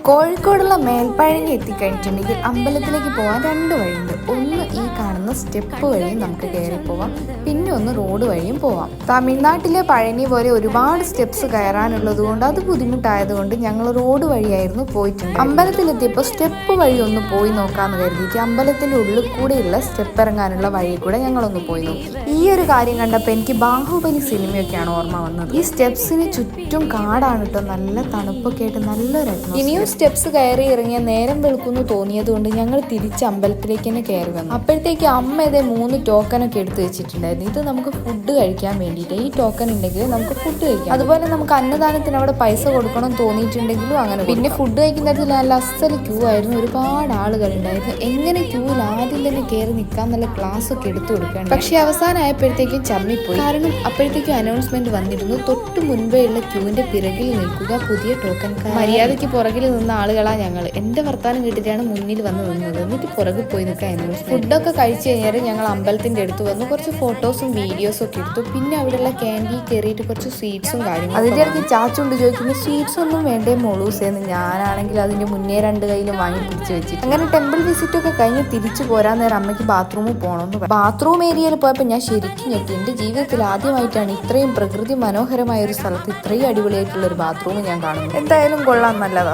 കോഴിക്കോടുള്ള മേൽപ്പഴഞ്ഞി എത്തിക്കഴിഞ്ഞിട്ടുണ്ടെങ്കിൽ അമ്പലത്തിലേക്ക് പോകാൻ രണ്ട് വഴിയുണ്ട്. ഒന്ന് ഈ കാണുന്ന സ്റ്റെപ്പ് വഴിയും നമുക്ക് കയറി പോവാം, പിന്നെ ഒന്ന് റോഡ് വഴിയും പോവാം. തമിഴ്നാട്ടിലെ പഴനി പോലെ ഒരുപാട് സ്റ്റെപ്സ് കയറാനുള്ളത് കൊണ്ട് അത് ബുദ്ധിമുട്ടായതുകൊണ്ട് ഞങ്ങൾ റോഡ് വഴിയായിരുന്നു പോയിട്ടുണ്ട്. അമ്പലത്തിലെത്തിയപ്പോൾ സ്റ്റെപ്പ് വഴി ഒന്ന് പോയി നോക്കാമെന്ന് കരുതിയിട്ട് അമ്പലത്തിന്റെ ഉള്ളിൽ കൂടെയുള്ള സ്റ്റെപ്പ് ഇറങ്ങാനുള്ള വഴി കൂടെ ഞങ്ങളൊന്ന് പോയി നോക്കി. ഈ ഒരു കാര്യം കണ്ടപ്പോൾ എനിക്ക് ബാഹുബലി സിനിമയൊക്കെയാണ് ഓർമ്മ വന്നത്. ഈ സ്റ്റെപ്സിന് ചുറ്റും കാടാണ് കേട്ടോ, നല്ല തണുപ്പൊക്കെ ആയിട്ട് നല്ലൊരു. ഇനിയും സ്റ്റെപ്സ് കയറി ഇറങ്ങിയ നേരം വെളുക്കുന്നു തോന്നിയത് കൊണ്ട് ഞങ്ങൾ തിരിച്ച് അമ്പലത്തിലേക്ക് തന്നെ കയറി വന്നു. അപ്പോഴത്തേക്ക് അമ്മ ഇതേ 3 ടോക്കനൊക്കെ എടുത്ത് വെച്ചിട്ടുണ്ടായിരുന്നു. ഇത് നമുക്ക് ഫുഡ് കഴിക്കാൻ വേണ്ടിയിട്ട്. ഈ ടോക്കൺ ഉണ്ടെങ്കിൽ നമുക്ക് ഫുഡ് കഴിക്കാം. അതുപോലെ നമുക്ക് അന്നദാനത്തിന് അവിടെ പൈസ കൊടുക്കണം തോന്നിയിട്ടുണ്ടെങ്കിലും അങ്ങനെ. പിന്നെ ഫുഡ് കഴിക്കുന്നിടത്തിൽ നല്ല അസൽ ക്യൂ ആയിരുന്നു, ഒരുപാട് ആളുകൾ ഉണ്ടായിരുന്നു. എങ്ങനെ ക്യൂവിൽ ആദ്യം തന്നെ കയറി നിൽക്കാൻ നല്ല ക്ലാസ് ഒക്കെ എടുത്തു കൊടുക്കണം. പക്ഷെ അവസാനമായപ്പോഴത്തേക്കും ചമ്മിപ്പോയി. കാരണം അപ്പോഴത്തേക്കും അനൗൺസ്മെന്റ് വന്നിരുന്നു, തൊട്ട് മുൻപേ ഉള്ള ക്യൂവിന്റെ പിറകിൽ നിൽക്കുക പുതിയ ടോക്കൺ. മര്യാദയ്ക്ക് പുറകിൽ നിന്ന ആളുകളാ ഞങ്ങൾ. എന്റെ വർത്താനം കേട്ടിട്ടാണ് മുന്നിൽ വന്ന് നിന്നത്. എന്നിട്ട് പുറകിൽ പോയി നിൽക്കാൻ. ഫുഡൊക്കെ കഴിച്ചു കഴിഞ്ഞാൽ ഞങ്ങൾ അമ്പലത്തിന്റെ അടുത്ത് വന്ന് കുറച്ച് ഫോട്ടോസും വീഡിയോസും ഒക്കെ എടുത്തു. പിന്നെ അവിടെയുള്ള ക്യാൻഡി കയറിയിട്ട് കുറച്ച് സ്വീറ്റ്സും കാര്യങ്ങളും. അതിന്റെ ഇടയ്ക്ക് ചാച്ചുണ്ട് ചോദിക്കുന്നു, സ്വീറ്റ്സ് ഒന്നും വേണ്ടേ മോളൂസേന്ന്. ഞാനാണെങ്കിൽ അതിന്റെ മുന്നേ 2 കയ്യിലും വാങ്ങി പിടിച്ച് വെച്ചിട്ട് അങ്ങനെ ടെമ്പിൾ വിസിറ്റ് ഒക്കെ കഴിഞ്ഞ് തിരിച്ചു പോരാൻ നേരം അമ്മയ്ക്ക് ബാത്റൂമിൽ പോകണമെന്ന്. ബാത്റൂം ഏരിയയിൽ പോയപ്പോൾ ഞാൻ ശരിക്കും ഞെട്ടി. എന്റെ ജീവിതത്തിൽ ആദ്യമായിട്ടാണ് ഇത്രയും പ്രകൃതി മനോഹരമായ ഒരു സ്ഥലത്ത് ഇത്രയും അടിപൊളിയായിട്ടുള്ള ഒരു ബാത്റൂം ഞാൻ കാണുന്നത്. എന്തായാലും കൊള്ളാം, നല്ലതാ.